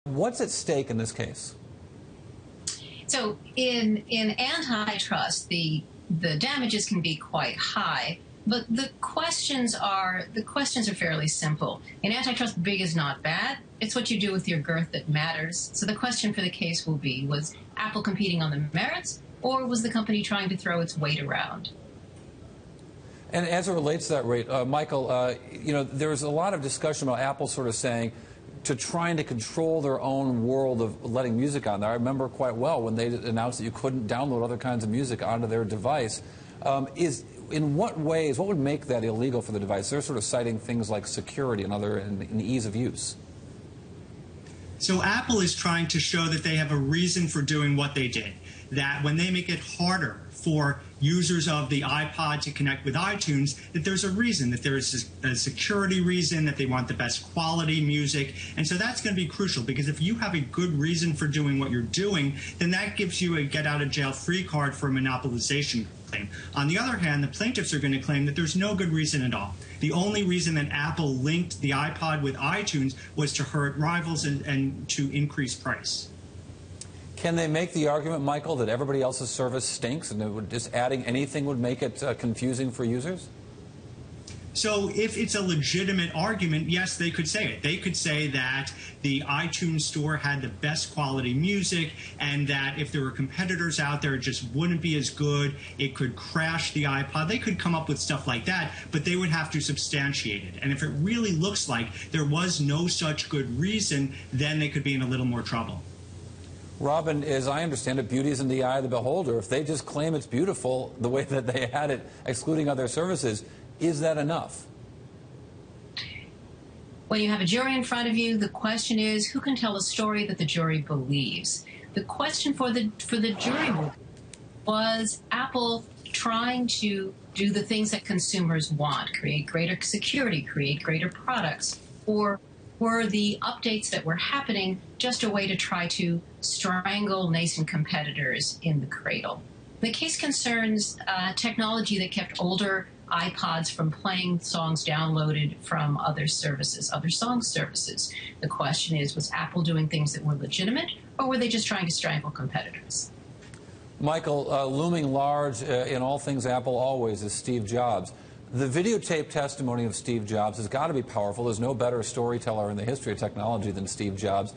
What's at stake in this case? So in antitrust, the damages can be quite high, but the questions are fairly simple. In antitrust, big is not bad. It's what you do with your girth that matters. So the question for the case will be, was Apple competing on the merits, or was the company trying to throw its weight around? And as it relates to that rate, Michael, there's a lot of discussion about Apple sort of saying to trying to control their own world of letting music on there. I remember quite well when they announced that you couldn't download other kinds of music onto their device. In what ways, what would make that illegal for the device? They're sort of citing things like security and ease of use. So Apple is trying to show that they have a reason for doing what they did, that when they make it harder for users of the iPod to connect with iTunes, that there's a reason, that there's a security reason, that they want the best quality music. And so that's going to be crucial, because if you have a good reason for doing what you're doing, then that gives you a get-out-of-jail-free card for a monopolization claim. On the other hand, the plaintiffs are going to claim that there's no good reason at all. The only reason that Apple linked the iPod with iTunes was to hurt rivals and to increase price. Can they make the argument, Michael, that everybody else's service stinks and just adding anything would make it confusing for users? So if it's a legitimate argument, yes, they could say it. They could say that the iTunes store had the best quality music and that if there were competitors out there, it just wouldn't be as good. It could crash the iPod. They could come up with stuff like that, but they would have to substantiate it. And if it really looks like there was no such good reason, then they could be in a little more trouble. Robin, as I understand it, beauty is in the eye of the beholder. If they just claim it's beautiful the way that they had it, excluding other services, is that enough? When you have a jury in front of you, the question is, who can tell a story that the jury believes? The question for the jury was Apple trying to do the things that consumers want, create greater security, create greater products, or were the updates that were happening just a way to try to strangle nascent competitors in the cradle? The case concerns technology that kept older iPods from playing songs downloaded from other services, other song services. The question is, was Apple doing things that were legitimate, or were they just trying to strangle competitors? Michael, looming large in all things Apple always is Steve Jobs. The videotape testimony of Steve Jobs has got to be powerful. There's no better storyteller in the history of technology than Steve Jobs.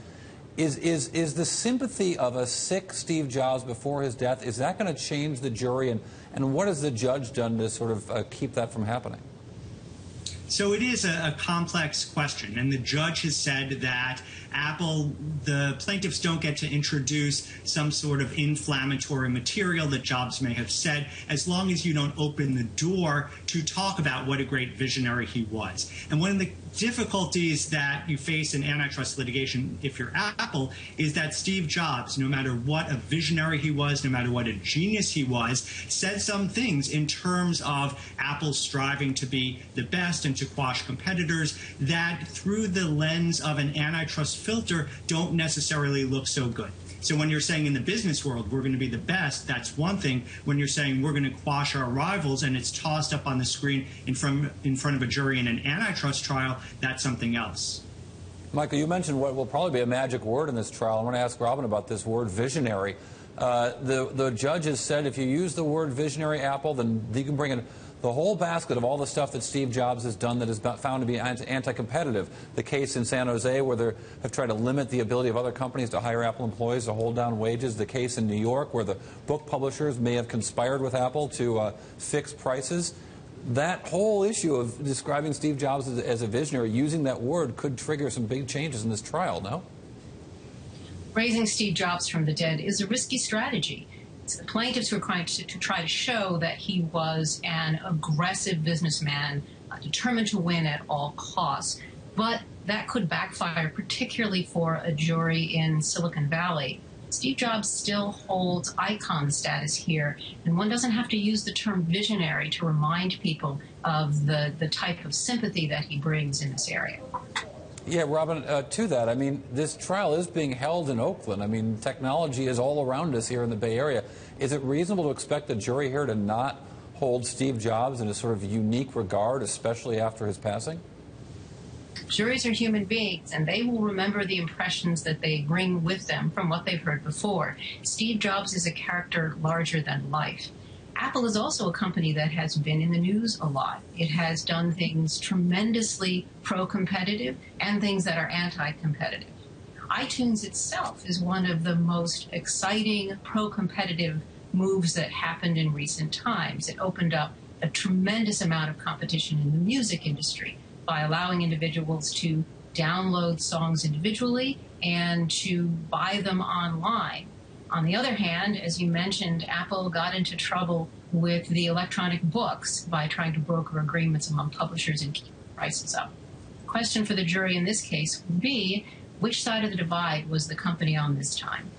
Is the sympathy of a sick Steve Jobs before his death, is that going to change the jury? And what has the judge done to sort of keep that from happening? So it is a complex question, and the judge has said that the plaintiffs don't get to introduce some sort of inflammatory material that Jobs may have said, as long as you don't open the door to talk about what a great visionary he was. And one of the difficulties that you face in antitrust litigation, if you're Apple, is that Steve Jobs, no matter what a visionary he was, no matter what a genius he was, said some things in terms of Apple striving to be the best and to quash competitors that, through the lens of an antitrust filter, don't necessarily look so good. So when you're saying in the business world we're going to be the best, that's one thing. When you're saying we're going to quash our rivals and it's tossed up on the screen in front of a jury in an antitrust trial, that's something else. Michael, you mentioned what will probably be a magic word in this trial. I want to ask Robin about this word, visionary. The judge has said if you use the word visionary, Apple, then you can bring in the whole basket of all the stuff that Steve Jobs has done that is found to be anti-competitive. The case in San Jose where they have tried to limit the ability of other companies to hire Apple employees to hold down wages. The case in New York where the book publishers may have conspired with Apple to fix prices. That whole issue of describing Steve Jobs as a visionary, using that word, could trigger some big changes in this trial, no? Raising Steve Jobs from the dead is a risky strategy. It's the plaintiffs who are trying to try to show that he was an aggressive businessman, determined to win at all costs. But that could backfire, particularly for a jury in Silicon Valley. Steve Jobs still holds icon status here, and one doesn't have to use the term visionary to remind people of the type of sympathy that he brings in this area. Yeah, Robin, to that, I mean, this trial is being held in Oakland. I mean, technology is all around us here in the Bay Area. Is it reasonable to expect the jury here to not hold Steve Jobs in a sort of unique regard, especially after his passing? Juries are human beings, and they will remember the impressions that they bring with them from what they've heard before. Steve Jobs is a character larger than life. Apple is also a company that has been in the news a lot. It has done things tremendously pro-competitive and things that are anti-competitive. iTunes itself is one of the most exciting pro-competitive moves that happened in recent times. It opened up a tremendous amount of competition in the music industry by allowing individuals to download songs individually and to buy them online. On the other hand, as you mentioned, Apple got into trouble with the electronic books by trying to broker agreements among publishers and keep prices up. The question for the jury in this case would be, which side of the divide was the company on this time?